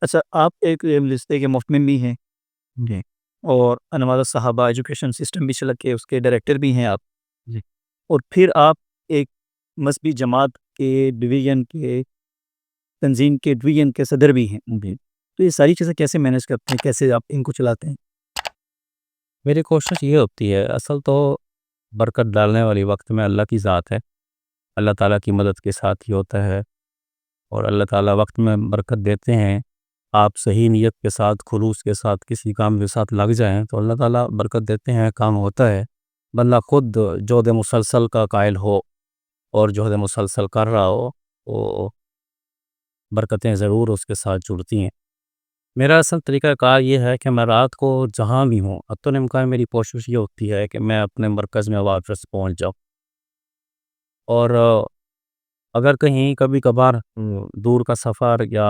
اچھا، آپ ایک لستے کے محتمم بھی ہیں جی، اور انوار صحابہ ایجوکیشن سسٹم بھی چلا کے اس کے ڈائریکٹر بھی ہیں آپ، جی۔ اور پھر آپ ایک مذہبی جماعت کے ڈویژن کے تنظیم کے ڈویژن کے صدر بھی ہیں۔ جی، تو یہ ساری چیزیں کیسے مینیج کرتے ہیں، کیسے آپ ان کو چلاتے ہیں؟ میری کوشش یہ ہوتی ہے، اصل تو برکت ڈالنے والی وقت میں اللہ کی ذات ہے، اللہ تعالیٰ کی مدد کے ساتھ ہی ہوتا ہے، اور اللہ تعالیٰ وقت میں برکت دیتے ہیں۔ آپ صحیح نیت کے ساتھ، خلوص کے ساتھ کسی کام کے ساتھ لگ جائیں تو اللہ تعالیٰ برکت دیتے ہیں، کام ہوتا ہے۔ بندہ خود جہد مسلسل کا قائل ہو اور جہد مسلسل کر رہا ہو، وہ برکتیں ضرور اس کے ساتھ جڑتی ہیں۔ میرا اصل طریقہ کار یہ ہے کہ میں رات کو جہاں بھی ہوں، حتی الامکان میری کوشش یہ ہوتی ہے کہ میں اپنے مرکز میں واپس پہنچ جاؤں، اور اگر کہیں کبھی کبھار دور کا سفر یا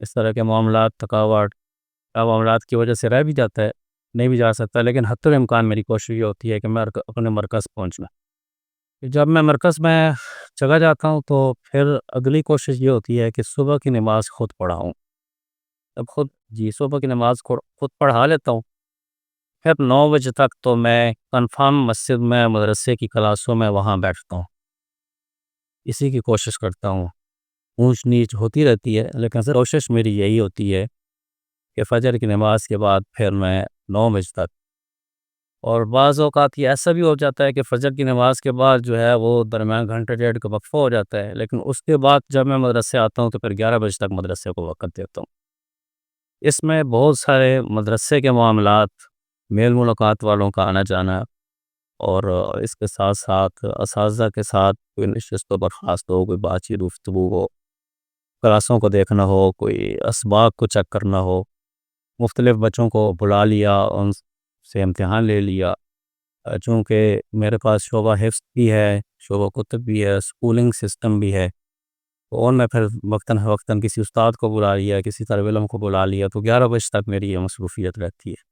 اس طرح کے معاملات، تھکاوٹ یا معاملات کی وجہ سے رہ بھی جاتا ہے، نہیں بھی جا سکتا، لیکن حتی الامکان میری کوشش یہ ہوتی ہے کہ میں اپنے مرکز پہنچنا۔ جب میں مرکز میں چلا جاتا ہوں تو پھر اگلی کوشش یہ ہوتی ہے کہ صبح کی نماز خود پڑھاؤں۔ اب صبح کی نماز خود پڑھا لیتا ہوں، پھر 9 بجے تک تو میں کنفرم مسجد میں، مدرسے کی کلاسوں میں وہاں بیٹھتا ہوں، اسی کی کوشش کرتا ہوں۔ اونچ نیچ ہوتی رہتی ہے، لیکن کوشش میری یہی ہوتی ہے کہ فجر کی نماز کے بعد پھر میں 9 بجے تک، اور بعض اوقات یہ ایسا بھی ہو جاتا ہے کہ فجر کی نماز کے بعد جو ہے وہ درمیان گھنٹے ڈیڑھ کا وقفہ ہو جاتا ہے، لیکن اس کے بعد جب میں مدرسے آتا ہوں تو پھر 11 بجے تک مدرسے کو وقت دیتا ہوں۔ اس میں بہت سارے مدرسے کے معاملات، میل ملاقات والوں کا آنا جانا، اور اس کے ساتھ ساتھ اساتذہ کے ساتھ کوئی نشست و برخاست ہو، کوئی بات چیت گفتگو ہو، کلاسوں کو دیکھنا ہو، کوئی اسباق کو چیک کرنا ہو، مختلف بچوں کو بلا لیا، ان سے امتحان لے لیا۔ چونکہ میرے پاس شعبہ حفظ بھی ہے، شعبہ کتب بھی ہے، سکولنگ سسٹم بھی ہے، اور میں پھر وقتاً فوقتاً کسی استاد کو بلا لیا، کسی طالب علم کو بلا لیا، تو 11 بجے تک میری یہ مصروفیت رہتی ہے۔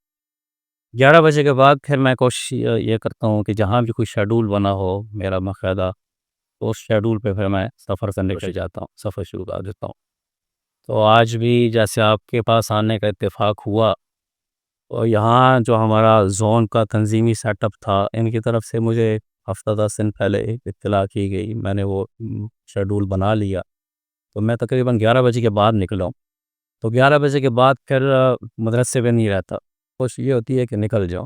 11 بجے کے بعد پھر میں کوشش یہ کرتا ہوں کہ جہاں بھی کوئی شیڈول بنا ہو میرا باقاعدہ، تو اس شیڈول پہ پھر میں سفر سے نکل جاتا ہوں، سفر شروع کر دیتا ہوں۔ تو آج بھی جیسے آپ کے پاس آنے کا اتفاق ہوا، اور یہاں جو ہمارا زون کا تنظیمی سیٹ اپ تھا، ان کی طرف سے مجھے ہفتہ 10 دن پہلے اطلاع کی گئی، میں نے وہ شیڈول بنا لیا، تو میں تقریباً 11 بجے کے بعد نکلا ہوں۔ تو 11 بجے کے بعد پھر مدرسے پہ نہیں رہتا، کوشش یہ ہوتی ہے کہ نکل جاؤ،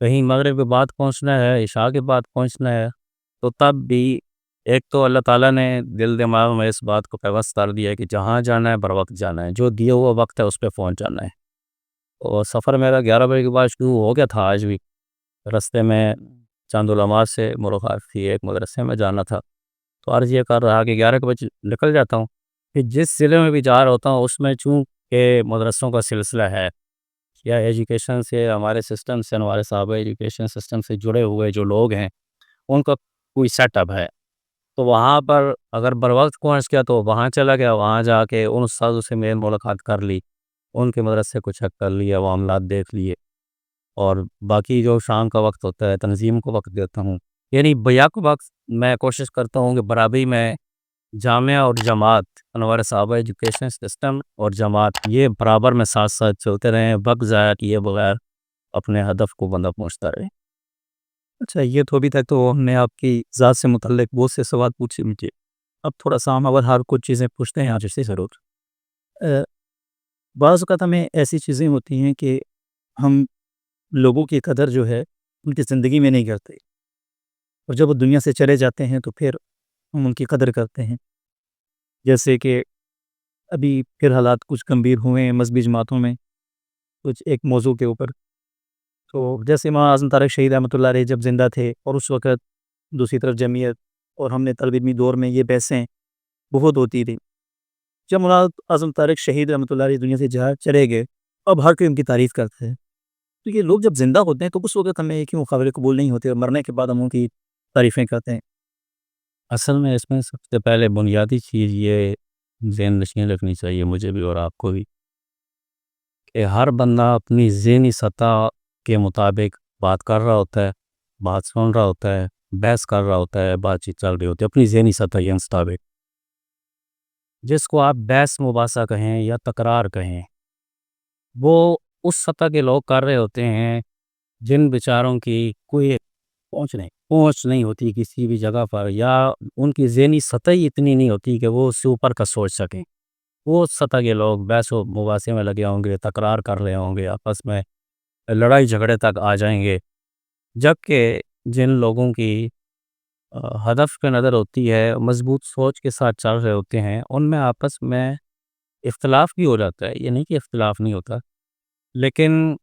کہیں مغرب کے بعد پہنچنا ہے، عشاء کے بعد پہنچنا ہے، تو تب بھی ایک تو اللہ تعالیٰ نے دل دماغ میں اس بات کو پیوست کر دیا ہے کہ جہاں جانا ہے بر وقت جانا ہے، جو دیا ہوا وقت ہے اس پہ پہنچ جانا ہے۔ اور سفر میرا 11 بجے کے بعد شروع ہو گیا تھا آج بھی، رستے میں چند علماء سے ملاقات تھی، ایک مدرسے میں جانا تھا، تو عرض یہ کر رہا کہ 11 بجے نکل جاتا ہوں، کہ جس ضلع میں بھی جا رہا ہوتا ہوں اس میں چونکہ مدرسوں کا سلسلہ ہے، یا ایجوکیشن سے، ہمارے سسٹم سے، ہمارے صحابہ ایجوکیشن سسٹم سے جڑے ہوئے جو لوگ ہیں ان کا کوئی سیٹ اپ ہے، تو وہاں پر اگر بر وقت پہنچ گیا تو وہاں چلا گیا، وہاں جا کے ان استادوں سے میل ملاقات کر لی، ان کے مدرسے کو چیک کر لیا، معاملات دیکھ لیے، اور باقی جو شام کا وقت ہوتا ہے تنظیم کو وقت دیتا ہوں، یعنی بیک وقت میں کوشش کرتا ہوں کہ برابری میں جامعہ اور جماعت، انوار صحابہ ایجوکیشن سسٹم اور جماعت، یہ برابر میں ساتھ ساتھ چلتے رہیں، وقت ضائع کیے بغیر اپنے ہدف کو بندہ پہنچتا رہے۔ اچھا، یہ تو ابھی تک تو ہم نے آپ کی ذات سے متعلق بہت سے سوال پوچھے مجھے، اب تھوڑا سا ہم اور ہر کچھ چیزیں پوچھتے ہیں آپ سے ضرور۔ اہ، بعض اوقات ہمیں ایسی چیزیں ہوتی ہیں کہ ہم لوگوں کی قدر جو ہے ان کی زندگی میں نہیں کرتے، اور جب وہ دنیا سے چلے جاتے ہیں تو پھر ہم ان کی قدر کرتے ہیں۔ جیسے کہ ابھی پھر حالات کچھ گمبھیر ہوئے ہیں مذہبی جماعتوں میں، کچھ ایک موضوع کے اوپر، تو جیسے مولانا اعظم طارق شہید رحمۃ اللہ علیہ جب زندہ تھے، اور اس وقت دوسری طرف جمعیت اور ہم نے طالب علمی دور میں یہ بحثیں بہت ہوتی تھی۔ جب مولانا اعظم طارق شہید رحمۃ اللہ علیہ دنیا سے چلے گئے، اب ہر کوئی ان کی تعریف کرتا ہے، تو یہ لوگ جب زندہ ہوتے ہیں تو اس وقت ہمیں کیوں قابل قبول نہیں ہوتے، اور مرنے کے بعد ہم ان کی تعریفیں کرتے ہیں؟ اصل میں اس میں سب سے پہلے بنیادی چیز یہ ذہن نشین رکھنی چاہیے مجھے بھی اور آپ کو بھی، کہ ہر بندہ اپنی ذہنی سطح کے مطابق بات کر رہا ہوتا ہے، بات سن رہا ہوتا ہے، بحث کر رہا ہوتا ہے، بات چیت چل رہی ہوتی ہے اپنی ذہنی سطح کے مطابق۔ جس کو آپ بحث مباحثہ کہیں یا تکرار کہیں، وہ اس سطح کے لوگ کر رہے ہوتے ہیں جن بیچاروں کی کوئی پہنچ نہیں ہوتی کسی بھی جگہ پر، یا ان کی ذہنی سطح ہی اتنی نہیں ہوتی کہ وہ اس سے اوپر کا سوچ سکیں۔ وہ اس سطح کے لوگ بحث و مباحثے میں لگے ہوں گے، تکرار کر رہے ہوں گے، آپس میں لڑائی جھگڑے تک آ جائیں گے، جبکہ جن لوگوں کی ہدف پہ نظر ہوتی ہے، مضبوط سوچ کے ساتھ چل رہے ہوتے ہیں، ان میں آپس میں اختلاف بھی ہو جاتا ہے، یہ نہیں کہ اختلاف نہیں ہوتا، لیکن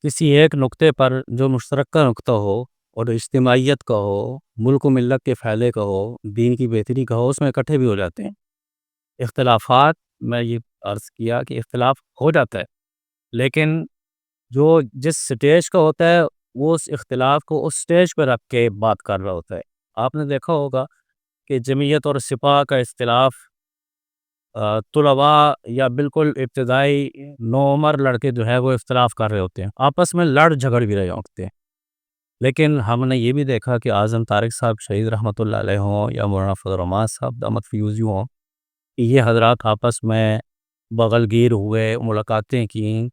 کسی ایک نقطے پر جو مشترکہ نقطہ ہو اور اجتماعیت کا ہو، ملک و ملت کے فائدے کا ہو، دین کی بہتری کا ہو، اس میں اکٹھے بھی ہو جاتے ہیں۔ اختلافات، میں یہ عرض کیا کہ اختلاف ہو جاتا ہے، لیکن جو جس سٹیج کا ہوتا ہے وہ اس اختلاف کو اس سٹیج پہ رکھ کے بات کر رہا ہوتا ہے۔ آپ نے دیکھا ہوگا کہ جمعیت اور سپاہ کا اختلاف طلباء یا بالکل ابتدائی نوعمر لڑکے جو ہے وہ اختلاف کر رہے ہوتے ہیں، آپس میں لڑ جھگڑ بھی رہے ہوتے ہیں، لیکن ہم نے یہ بھی دیکھا کہ اعظم طارق صاحب شہید رحمۃ اللہ علیہ ہوں یا مولانا فضل الرحمان صاحب دامت فیوزی ہوں، یہ حضرات آپس میں بغل گیر ہوئے، ملاقاتیں کیں،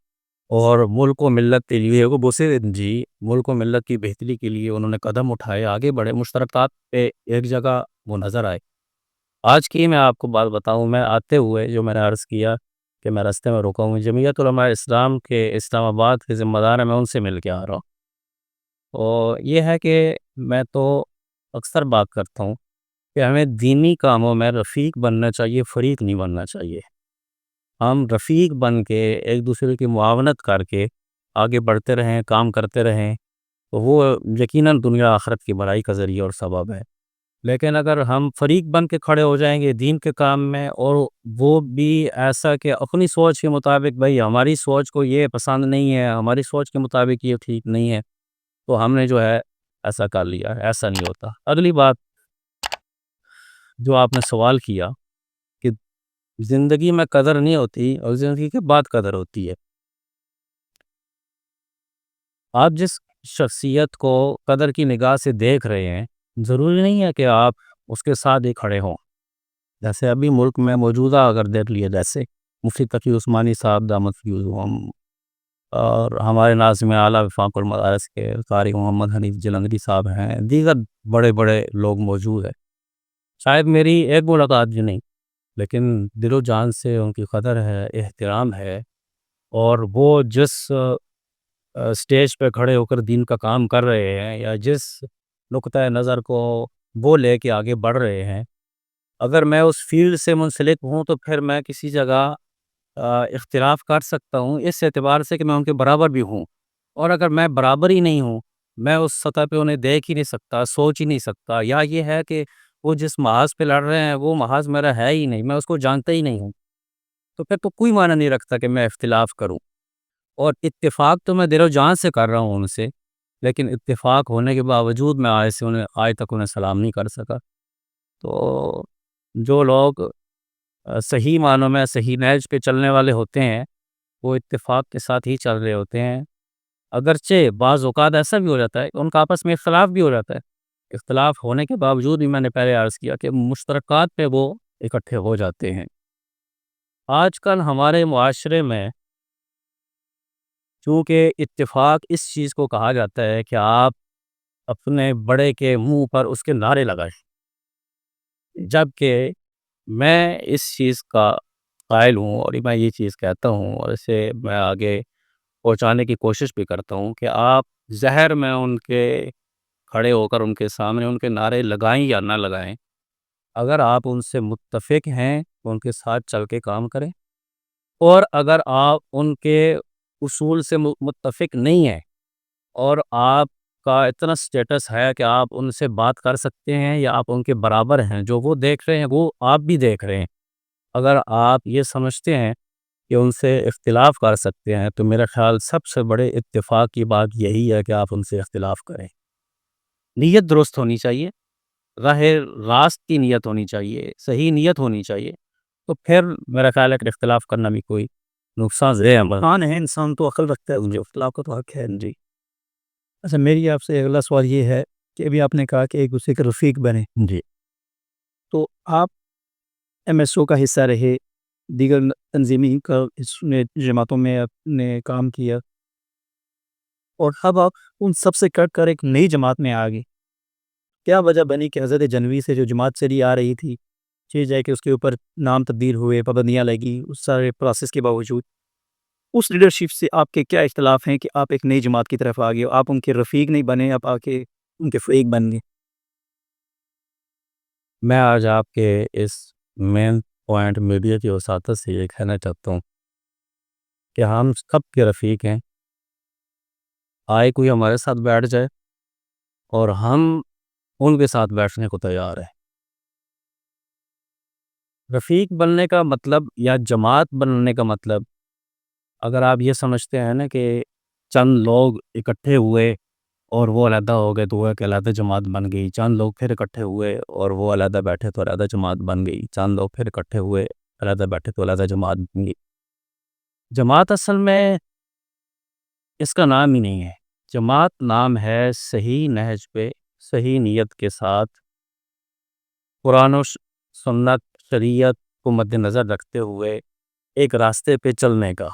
اور ملک و ملت کے لیے وہ بوسے جی ملک و ملت کی بہتری کے لیے انہوں نے قدم اٹھائے، آگے بڑھے، مشترکات پہ ایک جگہ وہ نظر آئے۔ آج کی میں آپ کو بات بتاؤں، میں آتے ہوئے جو میں نے عرض کیا کہ میں راستے میں رکا ہوں، جمعیت علماء اسلام کے اسلام آباد کے ذمہ دار ہیں، میں ان سے مل کے آ رہا ہوں، اور یہ ہے کہ میں تو اکثر بات کرتا ہوں کہ ہمیں دینی کاموں میں رفیق بننا چاہیے، فریق نہیں بننا چاہیے۔ ہم رفیق بن کے ایک دوسرے کی معاونت کر کے آگے بڑھتے رہیں، کام کرتے رہیں، تو وہ یقیناً دنیا آخرت کی بھلائی کا ذریعہ اور سبب ہے۔ لیکن اگر ہم فریق بن کے کھڑے ہو جائیں گے دین کے کام میں، اور وہ بھی ایسا کہ اپنی سوچ کے مطابق، بھائی ہماری سوچ کو یہ پسند نہیں ہے، ہماری سوچ کے مطابق یہ ٹھیک نہیں ہے، تو ہم نے جو ہے ایسا کر لیا ہے، ایسا نہیں ہوتا۔ اگلی بات جو آپ نے سوال کیا کہ زندگی میں قدر نہیں ہوتی اور زندگی کے بعد قدر ہوتی ہے، آپ جس شخصیت کو قدر کی نگاہ سے دیکھ رہے ہیں، ضروری نہیں ہے کہ آپ اس کے ساتھ ہی کھڑے ہوں۔ جیسے ابھی ملک میں موجودہ اگر دیکھ لیے، جیسے مفتی تقی عثمانی صاحب دامت فیوزہم، اور ہمارے ناظم اعلیٰ وفاق المدارس کے قاری محمد حنیف جلندری صاحب ہیں، دیگر بڑے بڑے لوگ موجود ہیں، شاید میری ایک ملاقات بھی نہیں، لیکن دل و جان سے ان کی قدر ہے، احترام ہے، اور وہ جس سٹیج پہ کھڑے ہو کر دین کا کام کر رہے ہیں، یا جس نقطۂ نظر کو وہ لے کے آگے بڑھ رہے ہیں، اگر میں اس فیلڈ سے منسلک ہوں تو پھر میں کسی جگہ اختلاف کر سکتا ہوں، اس اعتبار سے کہ میں ان کے برابر بھی ہوں، اور اگر میں برابر ہی نہیں ہوں، میں اس سطح پہ انہیں دیکھ ہی نہیں سکتا، سوچ ہی نہیں سکتا، یا یہ ہے کہ وہ جس محاذ پہ لڑ رہے ہیں وہ محاذ میرا ہے ہی نہیں، میں اس کو جانتا ہی نہیں ہوں، تو پھر تو کوئی معنی نہیں رکھتا کہ میں اختلاف کروں۔ اور اتفاق تو میں دل و جان سے کر رہا ہوں ان سے، لیکن اتفاق ہونے کے باوجود میں آج تک انہیں سلام نہیں کر سکا۔ تو جو لوگ صحیح معنوں میں صحیح نہج پہ چلنے والے ہوتے ہیں، وہ اتفاق کے ساتھ ہی چل رہے ہوتے ہیں، اگرچہ بعض اوقات ایسا بھی ہو جاتا ہے کہ ان کا آپس میں اختلاف بھی ہو جاتا ہے، اختلاف ہونے کے باوجود بھی میں نے پہلے عرض کیا کہ مشترکات پہ وہ اکٹھے ہو جاتے ہیں۔ آج کل ہمارے معاشرے میں چونکہ اتفاق اس چیز کو کہا جاتا ہے کہ آپ اپنے بڑے کے منہ پر اس کے نعرے لگائیں، جبکہ میں اس چیز کا قائل ہوں، اور میں یہ چیز کہتا ہوں، اور اسے میں آگے پہنچانے کی کوشش بھی کرتا ہوں کہ آپ ظاہر میں ان کے کھڑے ہو کر ان کے سامنے ان کے نعرے لگائیں یا نہ لگائیں، اگر آپ ان سے متفق ہیں تو ان کے ساتھ چل کے کام کریں، اور اگر آپ ان کے اصول سے متفق نہیں ہیں، اور آپ کا اتنا سٹیٹس ہے کہ آپ ان سے بات کر سکتے ہیں یا آپ ان کے برابر ہیں، جو وہ دیکھ رہے ہیں وہ آپ بھی دیکھ رہے ہیں، اگر آپ یہ سمجھتے ہیں کہ ان سے اختلاف کر سکتے ہیں، تو میرا خیال سب سے بڑے اتفاق کی بات یہی ہے کہ آپ ان سے اختلاف کریں۔ نیت درست ہونی چاہیے، راہ راست کی نیت ہونی چاہیے، صحیح نیت ہونی چاہیے، تو پھر میرا خیال ہے کہ اختلاف کرنا بھی کوئی نقصان دہ عمل انسان ہے، انسان تو عقل رکھتا ہے، اختلاف کا تو حق ہے جی۔ اچھا، میری آپ سے اگلا سوال یہ ہے کہ ابھی آپ نے کہا کہ ایک دوسرے کے رفیق بنے، جی۔ تو آپ ایم ایس او کا حصہ رہے، دیگر تنظیمی کا جماعتوں میں آپ نے کام کیا، اور اب آپ ان سب سے کٹ کر ایک نئی جماعت میں آ گئے. کیا وجہ بنی کہ حضرت جنوی سے جو جماعت چلی آ رہی تھی چیز ہے کہ اس کے اوپر نام تبدیل ہوئے، پابندیاں لگی، اس سارے پروسیس کے باوجود اس لیڈرشپ سے آپ کے کیا اختلاف ہیں کہ آپ ایک نئی جماعت کی طرف آ گئے، آپ ان کے رفیق نہیں بنے، آپ آ کے ان کے فریق بن گئے؟ میں آج آپ کے اس مین پوائنٹ میڈیا کی وساطت سے یہ کہنا چاہتا ہوں کہ ہم سب کے رفیق ہیں. آئے کوئی ہمارے ساتھ بیٹھ جائے اور ہم ان کے ساتھ بیٹھنے کو تیار ہیں. رفیق بننے کا مطلب یا جماعت بننے کا مطلب، اگر آپ یہ سمجھتے ہیں نا کہ چند لوگ اکٹھے ہوئے اور وہ علیحدہ ہو گئے تو وہ ایک علیحدہ جماعت بن گئی، چند لوگ پھر اکٹھے ہوئے اور وہ علیحدہ بیٹھے تو علیحدہ جماعت بن گئی، چند لوگ پھر اکٹھے ہوئے علیحدہ بیٹھے تو علیحدہ جماعت بن گئی. جماعت اصل میں اس کا نام ہی نہیں ہے. جماعت نام ہے صحیح نہج پہ، صحیح نیت کے ساتھ، قرآن و سنت شریعت کو مد نظر رکھتے ہوئے ایک راستے پہ چلنے کا.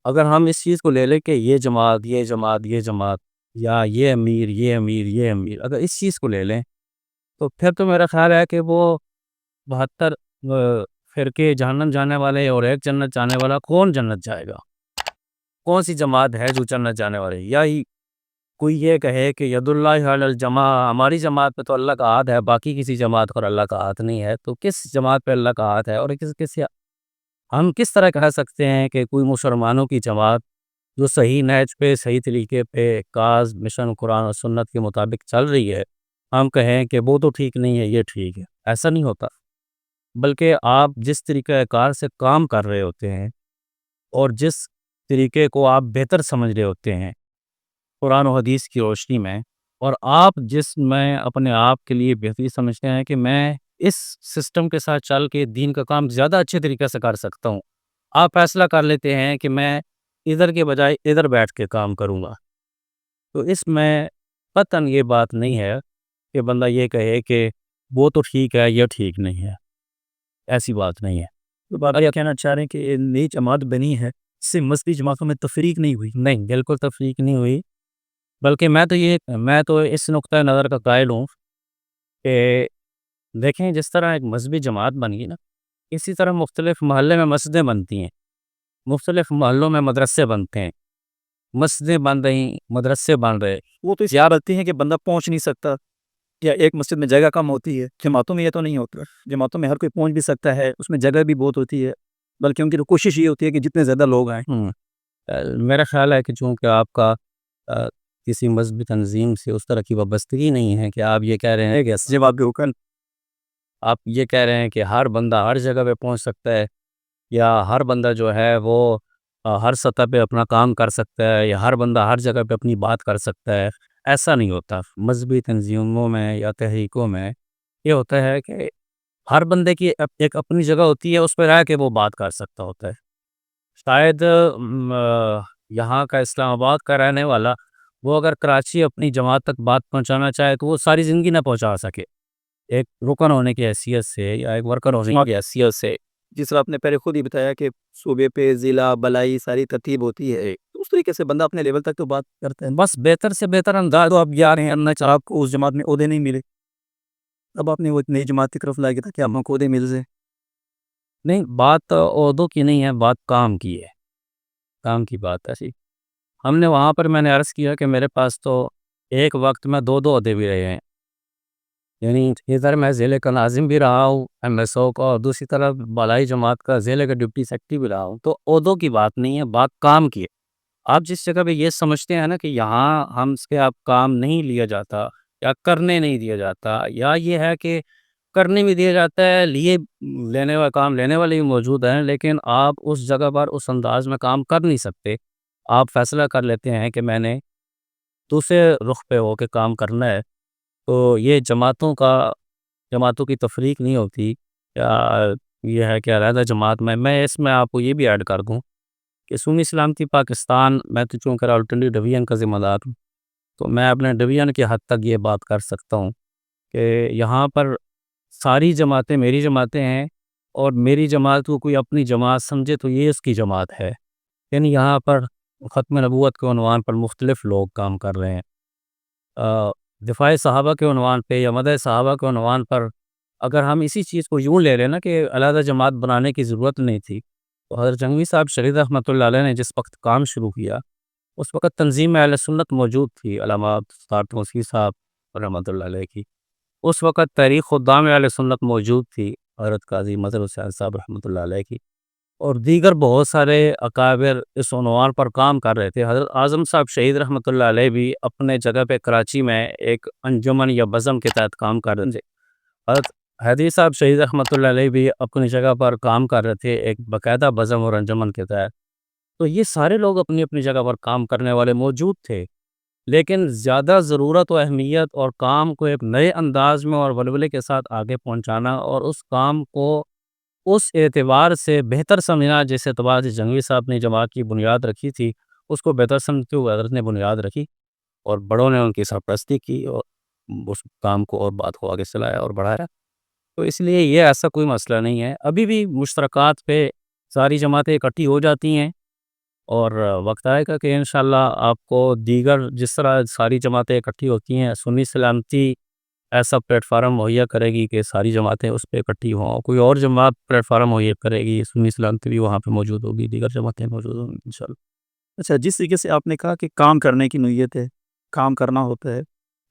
اگر ہم اس چیز کو لے لیں کہ یہ جماعت یہ جماعت یہ جماعت، یا یہ امیر یہ امیر یہ امیر، اگر اس چیز کو لے لیں تو پھر تو میرا خیال ہے کہ وہ 72 فرقے جہنم جانے والے اور ایک جنت جانے والا، کون جنت جائے گا؟ کون سی جماعت ہے جو جنت جانے والی؟ یا کوئی یہ کہے کہ ید اللہ علی الجماع، ہماری جماعت پہ تو اللہ کا ہاتھ ہے، باقی کسی جماعت پر اللہ کا ہاتھ نہیں ہے، تو کس جماعت پہ اللہ کا ہاتھ ہے؟ اور ہم کس طرح کہہ سکتے ہیں کہ کوئی مسلمانوں کی جماعت جو صحیح نہج پہ، صحیح طریقے پہ، کاز مشن قرآن و سنت کے مطابق چل رہی ہے، ہم کہیں کہ وہ تو ٹھیک نہیں ہے یہ ٹھیک ہے؟ ایسا نہیں ہوتا. بلکہ آپ جس طریقہ کار سے کام کر رہے ہوتے ہیں اور جس طریقے کو آپ بہتر سمجھ رہے ہوتے ہیں قرآن و حدیث کی روشنی میں، اور آپ جس میں اپنے آپ کے لیے بہتری سمجھتے ہیں کہ میں اس سسٹم کے ساتھ چل کے دین کا کام زیادہ اچھے طریقے سے کر سکتا ہوں، آپ فیصلہ کر لیتے ہیں کہ میں ادھر کے بجائے ادھر بیٹھ کے کام کروں گا. تو اس میں قطعاً یہ بات نہیں ہے کہ بندہ یہ کہے کہ وہ تو ٹھیک ہے یہ ٹھیک نہیں ہے. ایسی بات نہیں ہے. تو آپ یہ کہنا چاہ رہے ہیں کہ یہ نئی جماعت بنی ہے، اس سے مستی جماعتوں میں تفریق نہیں ہوئی؟ نہیں، بالکل تفریق نہیں ہوئی. بلکہ میں تو اس نقطۂ نظر کا قائل ہوں کہ دیکھیں، جس طرح ایک مذہبی جماعت بن گئی نا، اسی طرح مختلف محلے میں مسجدیں بنتی ہیں، مختلف محلوں میں مدرسے بنتے ہیں، مسجدیں بن رہی، مدرسے بن رہے. وہ تو یاد رکھتی ہیں کہ بندہ پہنچ نہیں سکتا، یا ایک مسجد میں جگہ کم ہوتی ہے. جماعتوں میں یہ تو نہیں ہوتا، جماعتوں میں ہر کوئی پہنچ بھی سکتا ہے، اس میں جگہ بھی بہت ہوتی ہے، بلکہ ان کی تو کوشش یہ ہوتی ہے کہ جتنے زیادہ لوگ آئیں. میرا خیال ہے کہ چونکہ آپ کا کسی مذہبی تنظیم سے اس طرح کی وابستگی نہیں ہے کہ آپ یہ کہہ رہے ہیں کہ جواب کے حکم آپ یہ کہہ رہے ہیں کہ ہر بندہ ہر جگہ پہ پہنچ سکتا ہے، یا ہر بندہ جو ہے وہ ہر سطح پہ اپنا کام کر سکتا ہے، یا ہر بندہ ہر جگہ پہ اپنی بات کر سکتا ہے. ایسا نہیں ہوتا. مذہبی تنظیموں میں یا تحریکوں میں یہ ہوتا ہے کہ ہر بندے کی ایک اپنی جگہ ہوتی ہے، اس پہ رہ کے وہ بات کر سکتا ہوتا ہے. شاید یہاں کا اسلام آباد کا رہنے والا وہ اگر کراچی اپنی جماعت تک بات پہنچانا چاہے تو وہ ساری زندگی نہ پہنچا سکے، ایک رکن ہونے کی حیثیت سے یا ایک ورکر ہونے کی حیثیت سے. جس طرح آپ نے پہلے خود ہی بتایا کہ صوبے پہ ضلع بلائی ساری ترتیب ہوتی ہے، تو اس طریقے سے بندہ اپنے لیول تک تو بات کرتا ہے. بس بہتر سے بہتر انداز تو آپ جا رہے ہیں چاہ آپ کو اس جماعت میں عہدے نہیں ملے، اب آپ نے وہ نئی جماعت کی طرف لائے گا کہ آپ کو عہدے مل جائے. نہیں، بات عہدوں کی نہیں ہے، بات کام کی ہے، کام کی بات ہے. ہم نے وہاں پر میں نے عرض کیا کہ میرے پاس تو ایک وقت میں 2 عہدے بھی رہے ہیں، یعنی ادھر میں ضلع کا ناظم بھی رہا ہوں ایم ایس او کا، اور دوسری طرف بالائی جماعت کا ضلع کا ڈپٹی سیکرٹری بھی رہا ہوں. تو عہدوں کی بات نہیں ہے، بات کام کی ہے. آپ جس جگہ پہ یہ سمجھتے ہیں نا کہ یہاں ہم سے آپ کام نہیں لیا جاتا یا کرنے نہیں دیا جاتا، یا یہ ہے کہ کرنے بھی دیا جاتا ہے، لینے والا کام لینے والے بھی موجود ہیں، لیکن آپ اس جگہ پر اس انداز میں کام کر نہیں سکتے. آپ فیصلہ کر لیتے ہیں کہ میں نے دوسرے رخ پہ ہو کے کام کرنا ہے. تو یہ جماعتوں کی تفریق نہیں ہوتی، یا یہ ہے کہ علیحدہ جماعت میں اس میں آپ کو یہ بھی ایڈ کر دوں کہ سنی سلامتی پاکستان، میں تو چونکہ راولپنڈی ڈویژن کا ذمہ دار ہوں، تو میں اپنے ڈویژن کی حد تک یہ بات کر سکتا ہوں کہ یہاں پر ساری جماعتیں میری جماعتیں ہیں، اور میری جماعت کو کوئی اپنی جماعت سمجھے تو یہ اس کی جماعت ہے۔ یعنی یہاں پر ختم نبوت کے عنوان پر مختلف لوگ کام کر رہے ہیں۔ دفاع صحابہ کے عنوان پہ یا مدح صحابہ کے عنوان پر اگر ہم اسی چیز کو یوں لے لیں نا کہ علیحدہ جماعت بنانے کی ضرورت نہیں تھی، تو حضرت جنگوی صاحب شہید رحمۃ اللہ علیہ نے جس وقت کام شروع کیا اس وقت تنظیم اہل سنت موجود تھی، علامہ استاد توسیع صاحب رحمۃ اللہ علیہ کی۔ اس وقت تحریک خدام اہل سنت موجود تھی، حضرت قاضی مظہر حسین صاحب رحمۃ اللہ علیہ کی، اور دیگر بہت سارے اکابر اس عنوان پر کام کر رہے تھے۔ حضرت اعظم صاحب شہید رحمۃ اللہ علیہ بھی اپنے جگہ پہ کراچی میں ایک انجمن یا بزم کے تحت کام کر رہے تھے۔ حضرت حیدری صاحب شہید رحمۃ اللہ علیہ بھی اپنی جگہ پر کام کر رہے تھے ایک باقاعدہ بزم اور انجمن کے تحت۔ تو یہ سارے لوگ اپنی اپنی جگہ پر کام کرنے والے موجود تھے، لیکن زیادہ ضرورت و اہمیت اور کام کو ایک نئے انداز میں اور ولولے کے ساتھ آگے پہنچانا اور اس کام کو اس اعتبار سے بہتر سمجھنا جس اعتبار سے جنگوی صاحب نے جماعت کی بنیاد رکھی تھی، اس کو بہتر سمجھتے ہوئے حضرت نے بنیاد رکھی اور بڑوں نے ان کی سرپرستی کی اور اس کام کو اور بات کو آگے چلایا اور بڑھایا۔ تو اس لیے یہ ایسا کوئی مسئلہ نہیں ہے، ابھی بھی مشترکات پہ ساری جماعتیں اکٹھی ہو جاتی ہیں، اور وقت آئے گا کہ انشاءاللہ آپ کو دیگر جس طرح ساری جماعتیں اکٹھی ہوتی ہیں، سنی سلامتی ایسا پلیٹ فارم مہیا کرے گی کہ ساری جماعتیں اس پہ اکٹھی ہوں، کوئی اور جماعت پلیٹ فارم مہیا کرے گی، سنی سلامتی بھی وہاں پہ موجود ہوگی، دیگر جماعتیں موجود ہوں گی انشاءاللہ۔ اچھا، جس طریقے سے آپ نے کہا کہ کام کرنے کی نیت ہے، کام کرنا ہوتا ہے،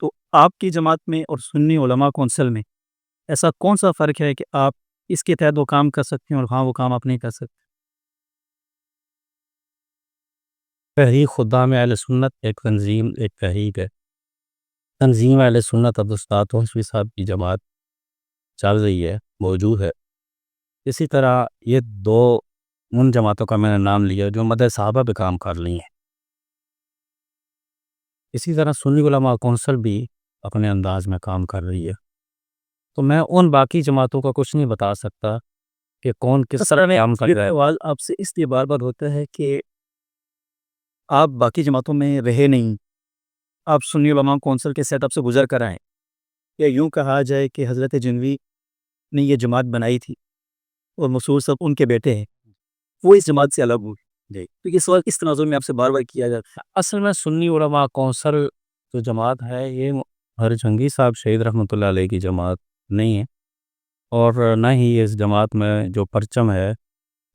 تو آپ کی جماعت میں اور سنی علماء کونسل میں ایسا کون سا فرق ہے کہ آپ اس کے تحت وہ کام کر سکتے ہیں اور ہاں وہ کام آپ نہیں کر سکتے؟ تحریک خدام اہل سنت ایک تنظیم، ایک تحریک ہے۔ تنظیم اہل سنت عبدالستار توسیع صاحب کی جماعت چل رہی ہے، موجود ہے۔ اسی طرح یہ دو ان جماعتوں کا میں نے نام لیا جو مدح صحابہ پہ کام کر رہی ہیں۔ اسی طرح سنی علماء کونسل بھی اپنے انداز میں کام کر رہی ہے۔ تو میں ان باقی جماعتوں کا کچھ نہیں بتا سکتا کہ کون کس طرح کام کر رہا ہے۔ سوال آپ سے اس لیے بار بار ہوتا ہے کہ آپ باقی جماعتوں میں رہے نہیں، آپ سنی علماء کونسل کے سیٹ اپ سے گزر کر آئیں، یا یوں کہا جائے کہ حضرت جنوی نے یہ جماعت بنائی تھی اور مسعود صاحب ان کے بیٹے ہیں، وہ اس جماعت سے الگ ہوئے۔ جی، تو یہ سوال اس تناظر میں آپ سے بار بار کیا جاتا ہے۔ اصل میں سنی علماء کونسل جو جماعت ہے یہ حضرت جنگی صاحب شہید رحمۃ اللہ علیہ کی جماعت نہیں ہے، اور نہ ہی اس جماعت میں جو پرچم ہے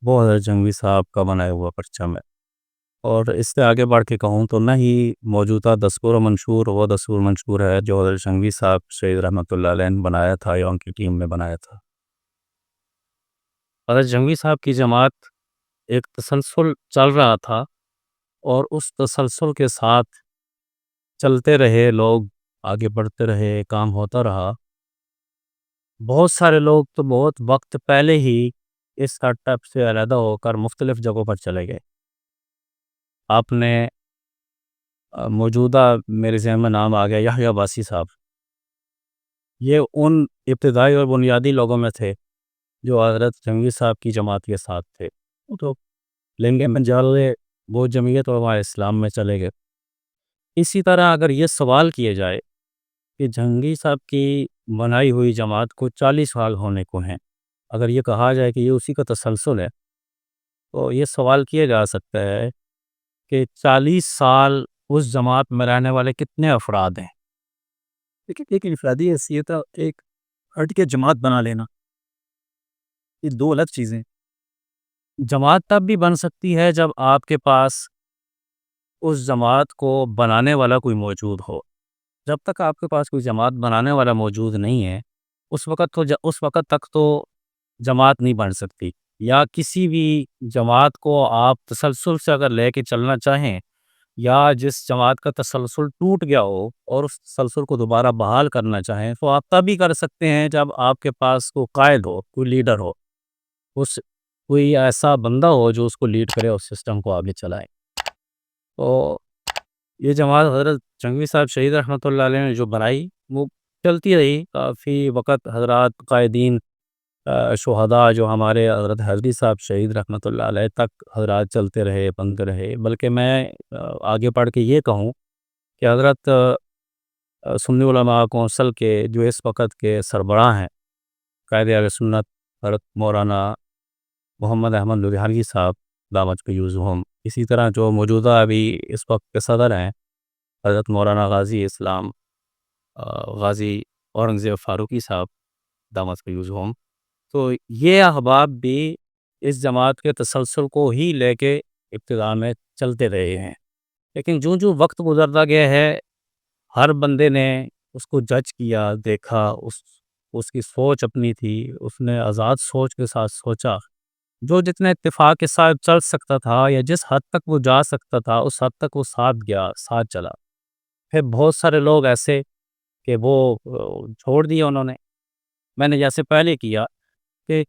وہ حضرت جنگی صاحب کا بنایا ہوا پرچم ہے، اور اس سے آگے بڑھ کے کہوں تو نہ ہی موجودہ دستور و منشور وہ دستور منشور ہے جو حضرت جنگی صاحب شہید رحمۃ اللہ علیہ نے بنایا تھا یا ان کی ٹیم میں بنایا تھا۔ حضرت جنگی صاحب کی جماعت ایک تسلسل چل رہا تھا، اور اس تسلسل کے ساتھ چلتے رہے لوگ، آگے بڑھتے رہے، کام ہوتا رہا۔ بہت سارے لوگ تو بہت وقت پہلے ہی اس سیٹ اپ سے علیحدہ ہو کر مختلف جگہوں پر چلے گئے۔ آپ نے موجودہ میرے ذہن میں نام آ گیا یحییٰ عباسی صاحب، یہ ان ابتدائی اور بنیادی لوگوں میں تھے جو حضرت جنگی صاحب کی جماعت کے ساتھ تھے، تو لنگے منجالے وہ جمعیت علماء اسلام میں چلے گئے۔ اسی طرح اگر یہ سوال کیا جائے کہ جنگی صاحب کی بنائی ہوئی جماعت کو 40 سال ہونے کو ہیں، اگر یہ کہا جائے کہ یہ اسی کا تسلسل ہے، تو یہ سوال کیا جا سکتا ہے کہ 40 سال اس جماعت میں رہنے والے کتنے افراد ہیں۔ لیکن ایک انفرادی حیثیت اور ایک ہٹ کے جماعت بنا لینا، یہ دو الگ چیزیں۔ جماعت تب بھی بن سکتی ہے جب آپ کے پاس اس جماعت کو بنانے والا کوئی موجود ہو۔ جب تک آپ کے پاس کوئی جماعت بنانے والا موجود نہیں ہے، اس وقت تک تو جماعت نہیں بن سکتی۔ یا کسی بھی جماعت کو آپ تسلسل سے اگر لے کے چلنا چاہیں، یا جس جماعت کا تسلسل ٹوٹ گیا ہو اور اس تسلسل کو دوبارہ بحال کرنا چاہیں، تو آپ تب ہی کر سکتے ہیں جب آپ کے پاس کوئی قائد ہو، کوئی لیڈر ہو، کوئی ایسا بندہ ہو جو اس کو لیڈ کرے اور سسٹم کو آگے چلائے۔ تو یہ جماعت حضرت جنگوی صاحب شہید رحمۃ اللہ علیہ نے جو بنائی وہ چلتی رہی کافی وقت۔ حضرات قائدین شہداء جو ہمارے حضرت حیدری صاحب شہید رحمۃ اللہ علیہ تک حضرات چلتے رہے، بنتے رہے۔ بلکہ میں آگے پڑھ کے یہ کہوں کہ حضرت سنی علماء کونسل کے جو اس وقت کے سربراہ ہیں قائد اہل سنت حضرت مولانا محمد احمد لدھیانوی صاحب دامت قیوم، اسی طرح جو موجودہ ابھی اس وقت کے صدر ہیں حضرت مولانا غازی اسلام غازی اورنگزیب فاروقی صاحب دامت قیوم، تو یہ احباب بھی اس جماعت کے تسلسل کو ہی لے کے ابتدا میں چلتے رہے ہیں، لیکن جو وقت گزرتا گیا ہے ہر بندے نے اس کو جج کیا، دیکھا، اس کی سوچ اپنی تھی، اس نے آزاد سوچ کے ساتھ سوچا، جو جتنے اتفاق کے ساتھ چل سکتا تھا یا جس حد تک وہ جا سکتا تھا اس حد تک وہ ساتھ گیا، ساتھ چلا۔ پھر بہت سارے لوگ ایسے کہ وہ چھوڑ دیا انہوں نے، میں نے جیسے پہلے کیا کہ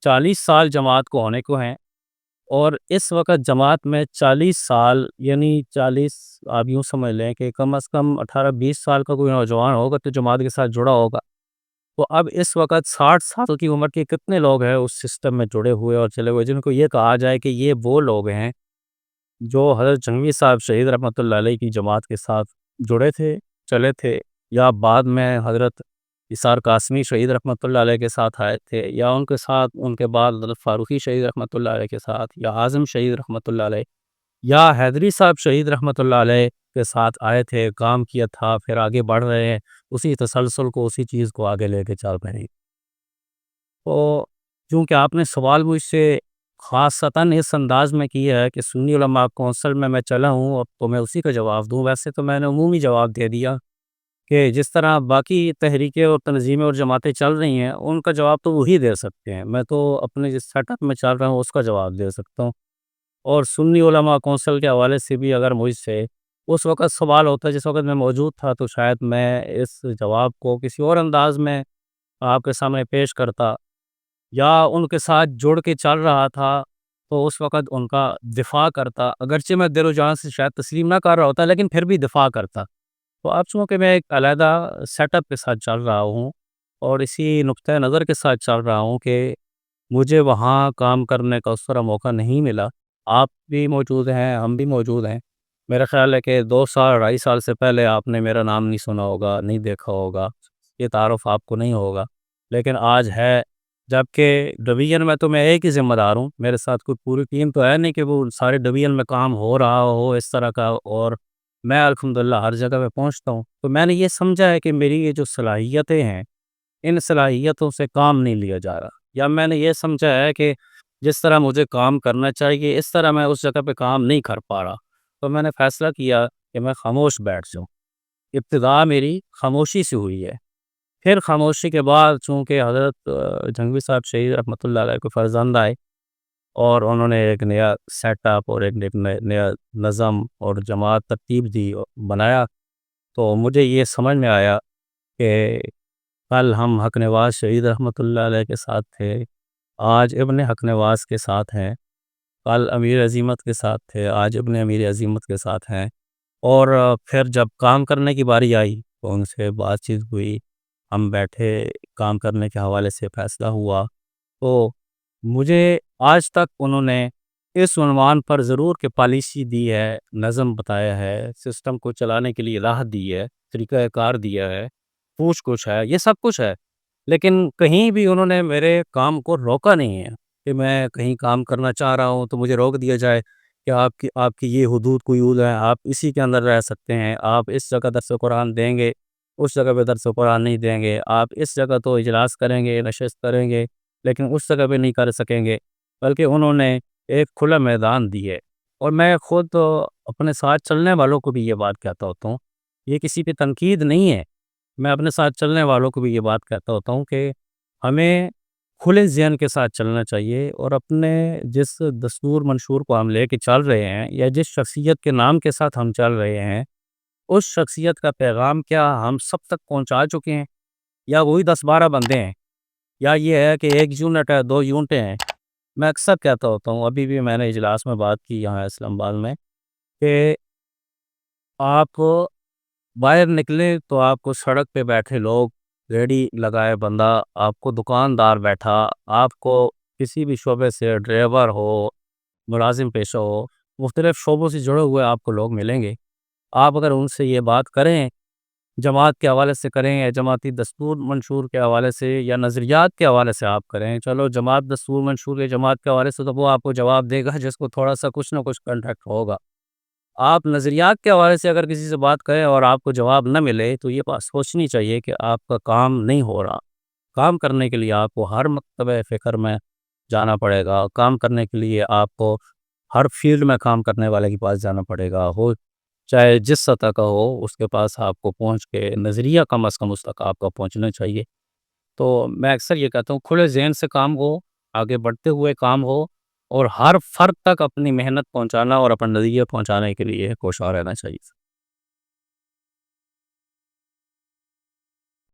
40 سال جماعت کو ہونے کو ہیں، اور اس وقت جماعت میں 40 سال یعنی 40 آپ یوں سمجھ لیں کہ کم از کم 18-20 سال کا کوئی نوجوان ہوگا تو جماعت کے ساتھ جڑا ہوگا، تو اب اس وقت 60 سال کی عمر کے کتنے لوگ ہیں اس سسٹم میں جڑے ہوئے اور چلے ہوئے، جن کو یہ کہا جائے کہ یہ وہ لوگ ہیں جو حضرت جنگوی صاحب شہید رحمۃ اللہ علیہ کی جماعت کے ساتھ جڑے تھے، چلے تھے، یا بعد میں حضرت نثار قاسمی شہید رحمۃ اللہ علیہ کے ساتھ آئے تھے، یا ان کے ساتھ ان کے بعد حضرت فاروقی شہید رحمۃ اللہ علیہ کے ساتھ، یا اعظم شہید رحمۃ اللہ علیہ، یا حیدری صاحب شہید رحمۃ اللہ علیہ کے ساتھ آئے تھے، کام کیا تھا، پھر آگے بڑھ رہے ہیں، اسی تسلسل کو، اسی چیز کو آگے لے کے چل رہے ہیں۔ تو چونکہ آپ نے سوال مجھ سے خاصتاً اس انداز میں کیا ہے کہ سنی علماء کونسل میں چلا ہوں، اب تو میں اسی کا جواب دوں۔ ویسے تو میں نے عمومی جواب دے دیا کہ جس طرح باقی تحریکیں اور تنظیمیں اور جماعتیں چل رہی ہیں ان کا جواب تو وہی دے سکتے ہیں، میں تو اپنے جس سیٹ اپ میں چل رہا ہوں اس کا جواب دے سکتا ہوں۔ اور سنی علماء کونسل کے حوالے سے بھی اگر مجھ سے اس وقت سوال ہوتا ہے جس وقت میں موجود تھا، تو شاید میں اس جواب کو کسی اور انداز میں آپ کے سامنے پیش کرتا، یا ان کے ساتھ جڑ کے چل رہا تھا تو اس وقت ان کا دفاع کرتا، اگرچہ میں دل و جان سے شاید تسلیم نہ کر رہا ہوتا لیکن پھر بھی دفاع کرتا۔ تو اب چونکہ میں ایک علیحدہ سیٹ اپ کے ساتھ چل رہا ہوں اور اسی نقطۂ نظر کے ساتھ چل رہا ہوں کہ مجھے وہاں کام کرنے کا اس طرح موقع نہیں ملا، آپ بھی موجود ہیں، ہم بھی موجود ہیں، میرا خیال ہے کہ 2 سال 2.5 سال سے پہلے آپ نے میرا نام نہیں سنا ہوگا، نہیں دیکھا ہوگا، یہ تعارف آپ کو نہیں ہوگا، لیکن آج ہے، جبکہ ڈویژن میں تو میں ایک ہی ذمہ دار ہوں، میرے ساتھ کوئی پوری ٹیم تو ہے نہیں کہ وہ سارے ڈویژن میں کام ہو رہا ہو اس طرح کا، اور میں الحمدللہ ہر جگہ پہ پہنچتا ہوں۔ تو میں نے یہ سمجھا ہے کہ میری یہ جو صلاحیتیں ہیں ان صلاحیتوں سے کام نہیں لیا جا رہا، یا میں نے یہ سمجھا ہے کہ جس طرح مجھے کام کرنا چاہیے اس طرح میں اس جگہ پہ کام نہیں کر پا رہا، تو میں نے فیصلہ کیا کہ میں خاموش بیٹھ جاؤں۔ ابتدا میری خاموشی سے ہوئی ہے، پھر خاموشی کے بعد چونکہ حضرت جنگوی صاحب شہید رحمۃ اللہ علیہ کو فرزند آئے اور انہوں نے ایک نیا سیٹ اپ اور ایک نیا نظم اور جماعت ترتیب دی بنایا، تو مجھے یہ سمجھ میں آیا کہ کل ہم حق نواز شہید رحمۃ اللہ علیہ کے ساتھ تھے، آج ابن حق نواز کے ساتھ ہیں، کل امیر عظیمت کے ساتھ تھے، آج ابن امیر عظیمت کے ساتھ ہیں، اور پھر جب کام کرنے کی باری آئی تو ان سے بات چیت ہوئی، ہم بیٹھے، کام کرنے کے حوالے سے فیصلہ ہوا، تو مجھے آج تک انہوں نے اس عنوان پر ضرور کہ پالیسی دی ہے، نظم بتایا ہے، سسٹم کو چلانے کے لیے راہ دی ہے، طریقہ کار دیا ہے، پوچھ کچھ ہے، یہ سب کچھ ہے، لیکن کہیں بھی انہوں نے میرے کام کو روکا نہیں ہے کہ میں کہیں کام کرنا چاہ رہا ہوں تو مجھے روک دیا جائے کہ آپ کی یہ حدود قیود ہیں، آپ اسی کے اندر رہ سکتے ہیں، آپ اس جگہ درس قرآن دیں گے، اس جگہ پہ درس قرآن نہیں دیں گے، آپ اس جگہ تو اجلاس کریں گے، نشست کریں گے، لیکن اس جگہ پہ نہیں کر سکیں گے، بلکہ انہوں نے ایک کھلا میدان دی ہے۔ اور میں خود اپنے ساتھ چلنے والوں کو بھی یہ بات کہتا ہوتا ہوں، یہ کسی پہ تنقید نہیں ہے، میں اپنے ساتھ چلنے والوں کو بھی یہ بات کہتا ہوتا ہوں کہ ہمیں کھلے ذہن کے ساتھ چلنا چاہیے، اور اپنے جس دستور منشور کو ہم لے کے چل رہے ہیں یا جس شخصیت کے نام کے ساتھ ہم چل رہے ہیں، اس شخصیت کا پیغام کیا ہم سب تک پہنچا چکے ہیں، یا وہی 10-12 بندے ہیں، یا یہ ہے کہ ایک یونٹ ہے، 2 یونٹیں ہیں۔ میں اکثر کہتا ہوتا ہوں، ابھی بھی میں نے اجلاس میں بات کی یہاں اسلام آباد میں، کہ آپ باہر نکلیں تو آپ کو سڑک پہ بیٹھے لوگ، ریڑھی لگائے بندہ، آپ کو دکاندار بیٹھا، آپ کو کسی بھی شعبے سے ڈرائیور ہو، ملازم پیشہ ہو، مختلف شعبوں سے جڑے ہوئے آپ کو لوگ ملیں گے، آپ اگر ان سے یہ بات کریں جماعت کے حوالے سے کریں یا جماعتی دستور منشور کے حوالے سے یا نظریات کے حوالے سے آپ کریں. چلو جماعت دستور منشور یا جماعت کے حوالے سے تو وہ آپ کو جواب دے گا جس کو تھوڑا سا کچھ نہ کچھ کنٹیکٹ ہوگا. آپ نظریات کے حوالے سے اگر کسی سے بات کریں اور آپ کو جواب نہ ملے تو یہ بات سوچنی چاہیے کہ آپ کا کام نہیں ہو رہا. کام کرنے کے لیے آپ کو ہر مکتبہ فکر میں جانا پڑے گا. کام کرنے کے لیے آپ کو ہر فیلڈ میں کام کرنے والے کے پاس جانا پڑے گا. ہو چاہے جس سطح کا ہو اس کے پاس آپ کو پہنچ کے نظریہ کم از کم اس تک آپ کا پہنچنا چاہیے. تو میں اکثر یہ کہتا ہوں کھلے ذہن سے کام ہو, آگے بڑھتے ہوئے کام ہو, اور ہر فرد تک اپنی محنت پہنچانا اور اپنا نظریہ پہنچانے کے لیے کوشاں رہنا چاہیے.